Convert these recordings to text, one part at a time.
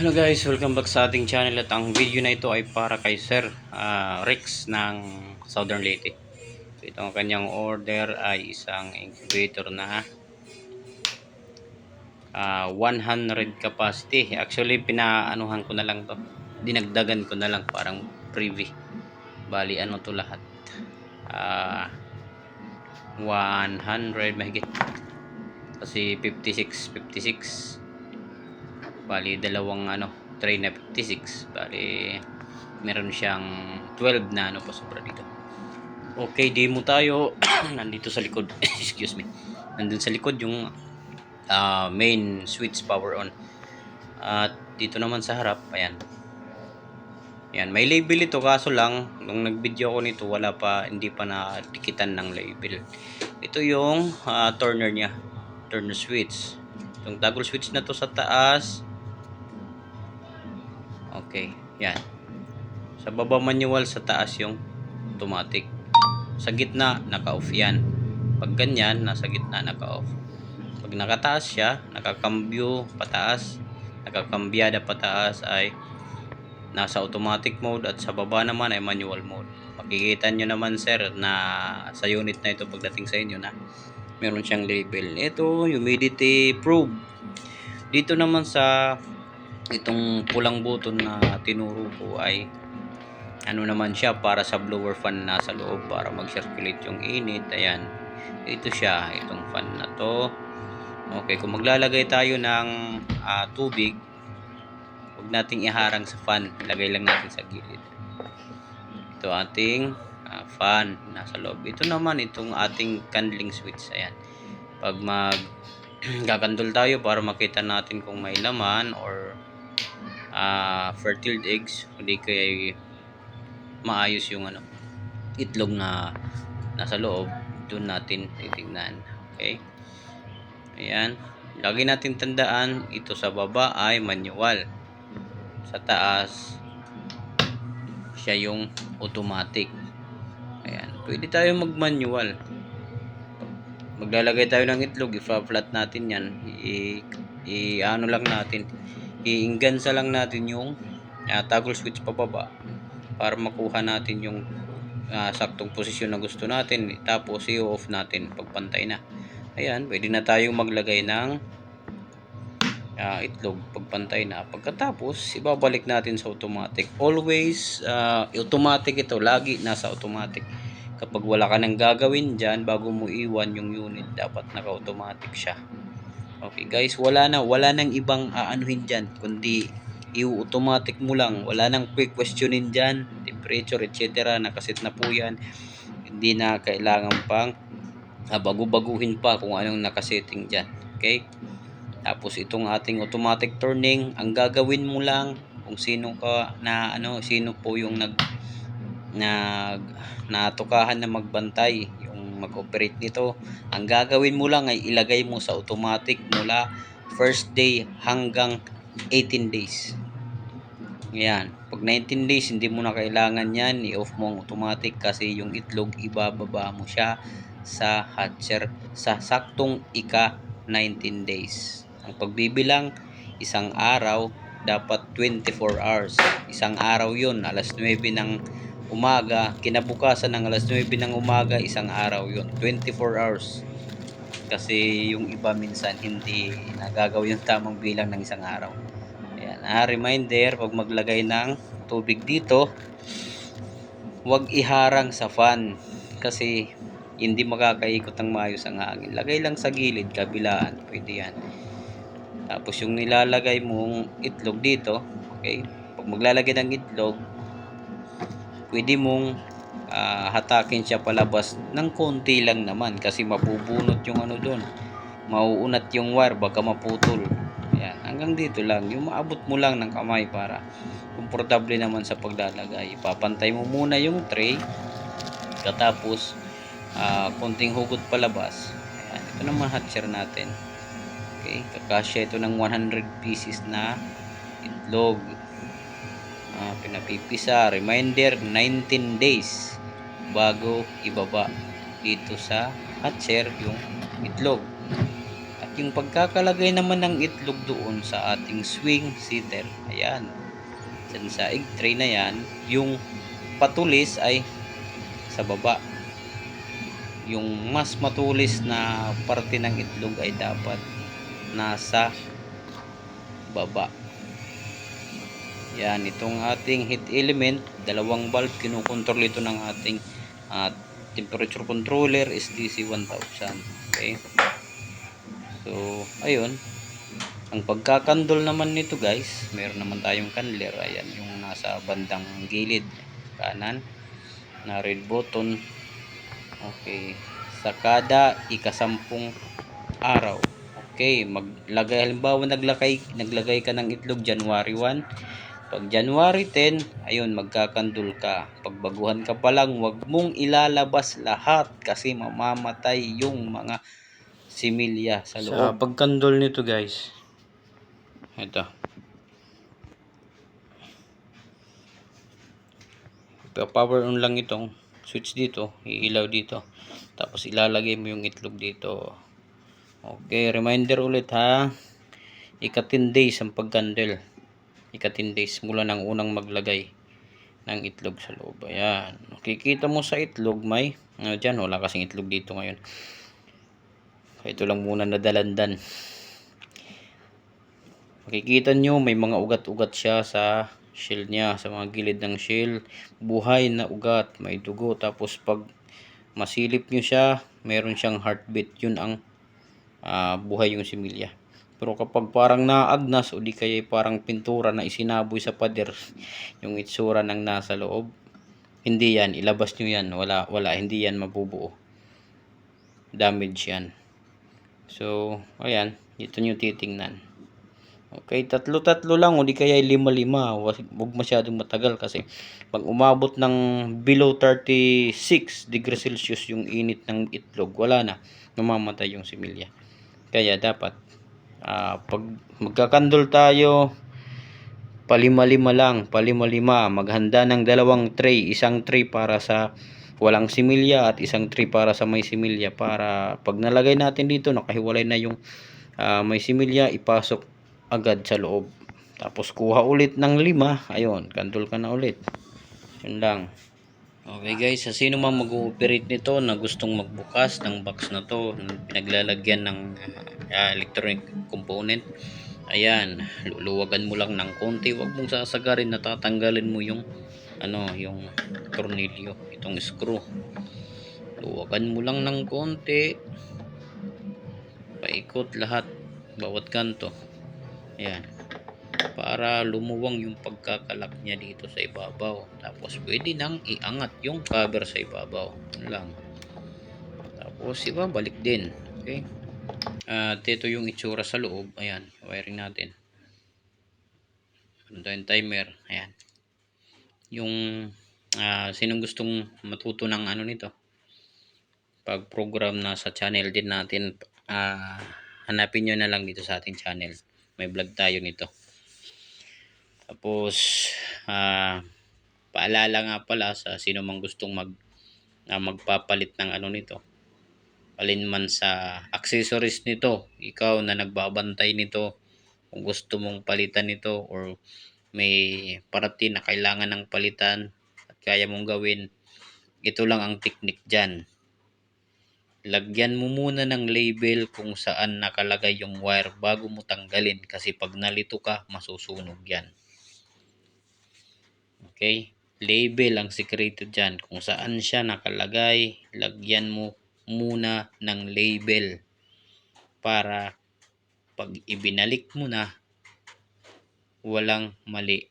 Hello guys, welcome back sa ating channel at ang video na ito ay para kay Sir Rex ng Southern Leyte. So ito ang kanyang order ay isang incubator na 100 capacity. Actually pinaanuhan ko na lang to. Dinagdagan ko na lang parang preview. Bali ano to lahat. 100 mahigit. Kasi 56. Bali dalawang tray na 56. Bali meron siyang 12 na pa sobra dito. Okay, demo tayo. Nandito sa likod. Excuse me. Nandun sa likod yung main switch power on. At dito naman sa harap, ayan. Yan, may label ito kaso lang nung nag-video ako nito hindi pa nadikitan ng label. Ito yung turner niya. Turner switch. Itong toggle switch na to sa taas. Okay, yan. Sa baba manual, sa taas yung automatic. Sa gitna, naka-off yan. Pag ganyan, nasa gitna, naka-off. Pag nakataas siya, nakakambyo pataas, nakakambyada pataas ay nasa automatic mode at sa baba naman ay manual mode. Makikita nyo naman sir na sa unit na ito pagdating sa inyo na meron siyang label. Ito, humidity probe. Dito naman sa itong pulang button na tinuro ko ay ano naman siya para sa blower fan na sa loob para mag-circulate yung init. Ayan, ito siya, itong fan na to. Okay, kung maglalagay tayo ng tubig, huwag nating iharang sa fan, ilagay lang natin sa gilid. Ito ating fan nasa loob. Ito naman itong ating candling switch. Ayan, pag kakandol tayo para makita natin kung may laman or fertile eggs, hindi kaya maayos yung itlog na nasa loob, doon natin titignan. Okay, ayan, lagi natin tandaan ito sa baba ay manual, sa taas siya yung automatic. Ayan, pwede tayo mag manual. Maglalagay tayo ng itlog, i-flat natin yan, ano lang natin, iingansa lang natin yung toggle switch pababa para makuha natin yung saktong posisyon na gusto natin. Tapos i-off natin pagpantay na. Ayan, pwede na tayong maglagay ng itlog pagpantay na. Pagkatapos ibabalik natin sa automatic. Always automatic ito, lagi nasa automatic. Kapag wala ka nang gagawin dyan bago mo iwan yung unit, dapat naka-automatic siya. Okay guys, wala nang ibang aanuhin dyan, kundi i-automatic mo lang. Wala nang quick questionin dyan, temperature etc. Nakaset na po yan. Hindi na kailangan pang bago-baguhin pa kung anong nakasetting dyan. Okay, tapos itong ating automatic turning, ang gagawin mo lang kung sino ka na sino po yung natukahan na magbantay, yung mag-operate nito, ang gagawin mo lang ay ilagay mo sa automatic mula first day hanggang 18 days. Yan, pag 19 days hindi mo na kailangan yan, i-off mo ang automatic kasi yung itlog ibababa mo siya sa hatcher sa saktong ika 19 days. Ang pagbibilang, isang araw dapat 24 hours. Isang araw yun, alas 9 ng umaga, kinabukasan ng alas 9 ng umaga, isang araw yun, 24 hours. Kasi yung iba minsan hindi nagagawa yung tamang bilang ng isang araw. Ayan, reminder, pag maglagay ng tubig dito, huwag iharang sa fan kasi hindi makakaikot ng maayos ang hangin. Lagay lang sa gilid, kabilaan, pwede yan. Tapos yung nilalagay mong itlog dito, okay, pag maglalagay ng itlog, pwede mong hatakin siya palabas ng konti lang naman kasi mabubunot yung doon, mauunat yung wire, baka maputol. Ayan, hanggang dito lang, yung maabot mo lang ng kamay para komportable naman sa paglalagay. Ipapantay mo muna yung tray, katapos konting hugot palabas. Ayan, ito naman hatcher natin. Okay, kakasya ito ng 100 pieces na itlog. Pinapipisa, reminder, 19 days bago ibaba dito sa hatcher yung itlog. At yung pagkakalagay naman ng itlog doon sa ating swing seater, ayan, dyan sa egg tray na yan, yung patulis ay sa baba. Yung mas matulis na parte ng itlog ay dapat nasa baba. Yan, itong ating heat element, dalawang valve, kinukontrol ito ng ating temperature controller SDC 1000. Okay, so ayun, ang pagkakandol naman nito guys, meron naman tayong candler, ayan, yung nasa bandang gilid kanan na red button. Okay, sa kada ikasampung araw. Okay, maglagay, halimbawa naglagay ka ng itlog January 1. Pag January 10, ayun, magkakandol ka. Pag baguhan ka pa lang, wag mong ilalabas lahat kasi mamamatay yung mga similya sa loob. Sa pagkandol nito guys, ito, power on lang itong switch dito, iilaw dito, tapos ilalagay mo yung itlog dito. Okay, reminder ulit ha, ika-10 days ang pagkandol, ika-10 days mula ng unang maglagay ng itlog sa loob. Ayan, makikita mo sa itlog may dyan, wala kasing itlog dito ngayon, ito lang muna nadalandan. Makikita nyo may mga ugat-ugat siya sa shell niya, sa mga gilid ng shell, buhay na ugat, may dugo. Tapos pag masilip nyo siya, meron siyang heartbeat, yun ang buhay yung similya. Pero kapag parang naagnas o di kaya parang pintura na isinaboy sa pader yung itsura ng nasa loob, hindi yan, ilabas nyo yan, wala, hindi yan mabubuo, damage yan. So ayan, ito nyo titingnan. Okay, tatlo-tatlo lang o di kaya 5-5. Huwag masyadong matagal kasi pag umabot ng below 36 degrees Celsius yung init ng itlog, wala na, namamatay yung similya. Kaya dapat pag magkakandol tayo, palima-lima lang, palima-lima. Maghanda ng 2 tray, isang tray para sa walang similya at isang tray para sa may similya, para pag nalagay natin dito, nakahiwalay na yung may similya, ipasok agad sa loob. Tapos kuha ulit ng 5, ayun, kandol ka na ulit. Yun lang. Okay guys, sa sino man mag-ooperate nito na gustong magbukas ng box na to, pinaglalagyan ng electronic component, ayan, luluwagan mo lang ng konti, wag mong sasagarin, natatanggalin mo yung yung tornilyo, itong screw. Luwagan mo lang ng konti, paikot lahat, bawat kanto, ayan, para lumuwang yung pagkakalak niya dito sa ibabaw. Tapos pwede nang iangat yung cover sa ibabaw, yun lang. Tapos ibabalik din. Okay, at ito yung itsura sa loob. Ayan, wiring natin, ano tayong timer, ayan. Yung sinong gustong matuto ng nito, pag program na sa channel din natin, hanapin nyo na lang dito sa ating channel, may vlog tayo nito. Tapos paalala nga pala sa sino mang gustong magpapalit ng nito, alin man sa accessories nito, ikaw na nagbabantay nito, kung gusto mong palitan nito or may parating na kailangan ng palitan at kaya mong gawin, ito lang ang technique dyan. Lagyan mo muna ng label kung saan nakalagay yung wire bago mo tanggalin, kasi pag nalito ka, masusunog yan. Okay, label ang sikreto dyan, kung saan siya nakalagay, lagyan mo muna ng label para pag ibinalik mo na, walang mali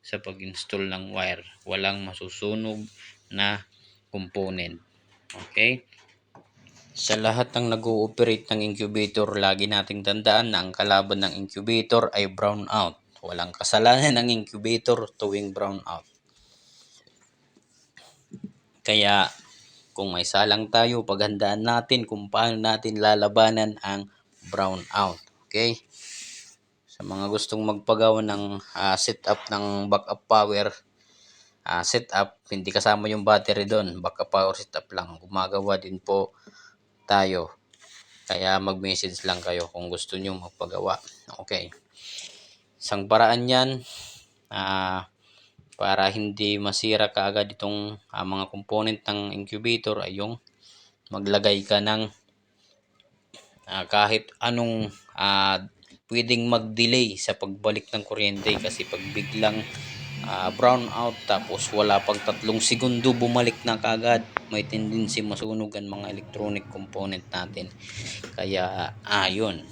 sa pag-install ng wire, walang masusunog na component. Okay, sa lahat ng nag-ooperate ng incubator, lagi nating tandaan na ang kalaban ng incubator ay brown out. Walang kasalanan ng incubator tuwing brown out. Kaya kung may salang tayo, paghandaan natin kung paano natin lalabanan ang brown out. Okay, sa mga gustong magpagawa ng setup ng backup power setup, hindi kasama yung battery doon, backup power setup lang, gumagawa din po tayo. Kaya mag-message lang kayo kung gusto nyo magpagawa. Okay. Isang paraan yan para hindi masira kaagad itong mga component ng incubator ay yung maglagay ka ng kahit anong pwedeng mag-delay sa pagbalik ng kuryente, kasi pag biglang brown out tapos wala pang 3 segundo bumalik na kaagad, may tendency masunog ang mga electronic component natin. Kaya yun,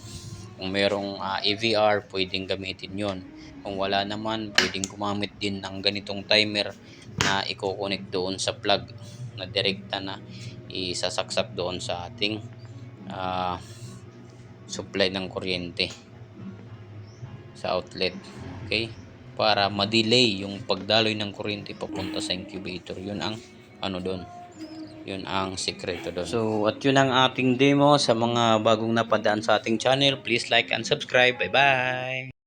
kung merong EVR pwedeng gamitin yon. Kung wala naman, pwedeng gumamit din ng ganitong timer na i-connect doon sa plug na direkta na isasaksak doon sa ating supply ng kuryente sa outlet. Okay, para ma-delay yung pagdaloy ng kuryente papunta sa incubator. Yun ang doon, yun ang sikreto doon. So at yun ang ating demo. Sa mga bagong napadaan sa ating channel, please like and subscribe. Bye bye.